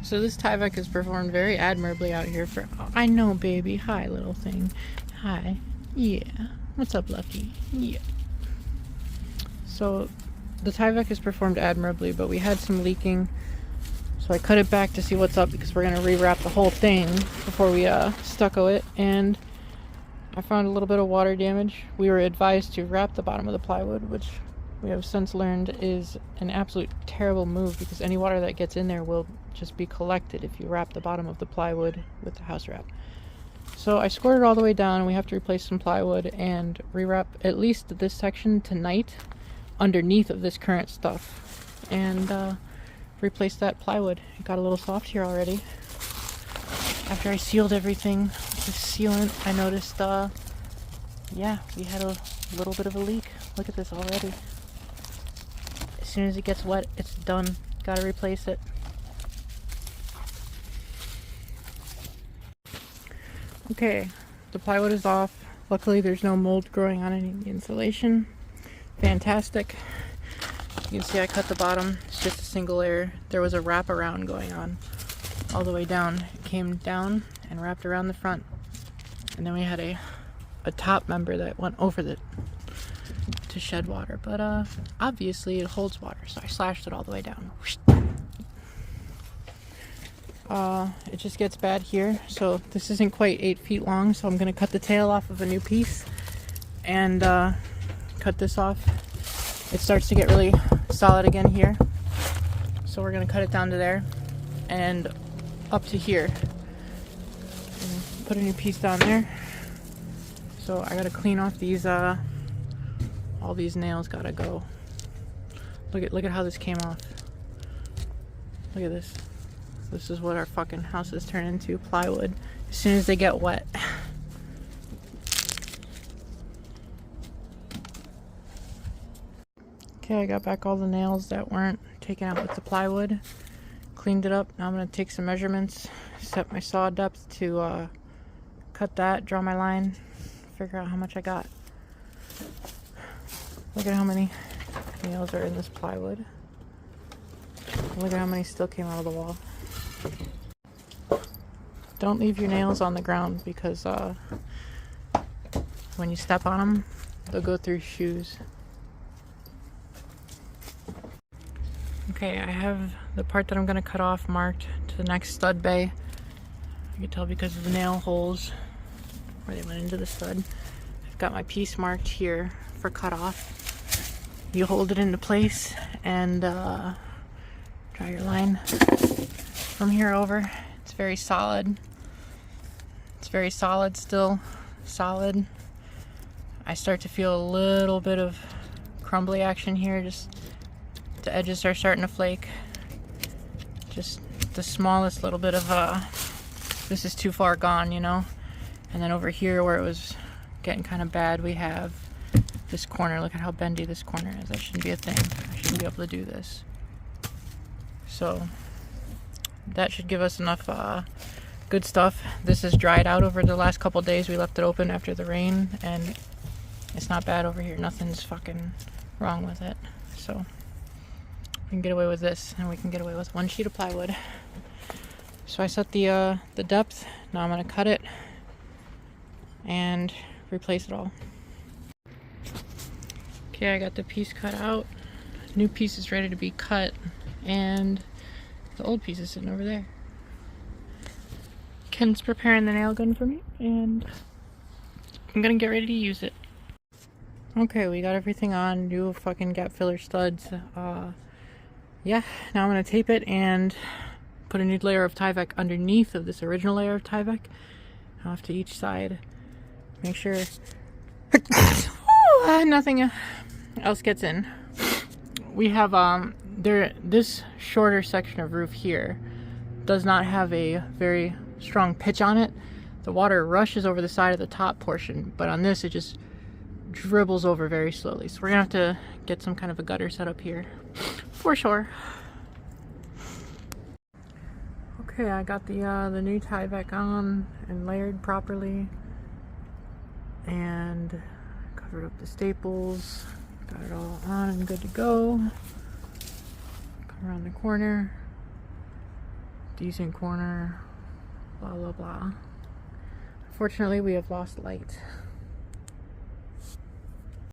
So this Tyvek has performed very admirably out here for... I know, baby. Hi, little thing. Hi. Yeah. What's up, Lucky? Yeah. So the Tyvek has performed admirably, but we had some leaking. So I cut it back to see what's up because we're going to rewrap the whole thing before we stucco it. And I found a little bit of water damage. We were advised to wrap the bottom of the plywood, which we have since learned is an absolute terrible move because any water that gets in there will just be collected if you wrap the bottom of the plywood with the house wrap. So I scored it all the way down and we have to replace some plywood and rewrap at least this section tonight underneath of this current stuff and replace that plywood. It got a little soft here already. After I sealed everything with the sealant, I noticed yeah, we had a little bit of a leak. Look at this already. As soon as it gets wet, it's done. Gotta replace it. Okay, the plywood is off. Luckily there's no mold growing on any of the insulation. Fantastic. You can see I cut the bottom. It's just a single layer. There was a wraparound going on all the way down. It came down and wrapped around the front. And then we had a top member that went over it to shed water. But obviously it holds water, so I slashed it all the way down. It just gets bad here, so this isn't quite 8 feet long, so I'm going to cut the tail off of a new piece and cut this off. It starts to get really solid again here, so we're going to cut it down to there and up to here and put a new piece down there. So I got to clean off these all these nails gotta go. Look at how this came off. Look at this. This is what our fucking houses turn into, plywood, as soon as they get wet. Okay, I got back all the nails that weren't taken out with the plywood. Cleaned it up. Now I'm going to take some measurements, set my saw depth to cut that, draw my line, figure out how much I got. Look at how many nails are in this plywood. Look at how many still came out of the wall. Don't leave your nails on the ground because when you step on them, they'll go through shoes. Okay, I have the part that I'm going to cut off marked to the next stud bay. You can tell because of the nail holes where they went into the stud. I've got my piece marked here for cut off. You hold it into place and draw your line from here over. It's very solid. It's very solid still. Solid. I start to feel a little bit of crumbly action here. Just the edges are starting to flake. Just the smallest little bit of this is too far gone, you know. And then over here where it was getting kind of bad, we have this corner. Look at how bendy this corner is. That shouldn't be a thing. I shouldn't be able to do this. So that should give us enough good stuff. This has dried out over the last couple days. We left it open after the rain and it's not bad over here. Nothing's fucking wrong with it. So we can get away with this and we can get away with one sheet of plywood. So I set the depth. Now I'm going to cut it and replace it all. Okay, I got the piece cut out. New piece is ready to be cut and the old piece is sitting over there. Ken's preparing the nail gun for me and I'm gonna get ready to use it. Okay, we got everything on. New fucking gap filler studs. Yeah, now I'm gonna tape it and put a new layer of Tyvek underneath of this original layer of Tyvek. Off to each side. Make sure nothing else gets in. We have this shorter section of roof here does not have a very strong pitch on it. The water rushes over the side of the top portion, but on this it just dribbles over very slowly. So we're gonna have to get some kind of a gutter set up here for sure. Okay, I got the new Tyvek on and layered properly and covered up the staples. Got it all on and good to go. Come around the corner. decent corner, blah blah blah. Unfortunately, we have lost light.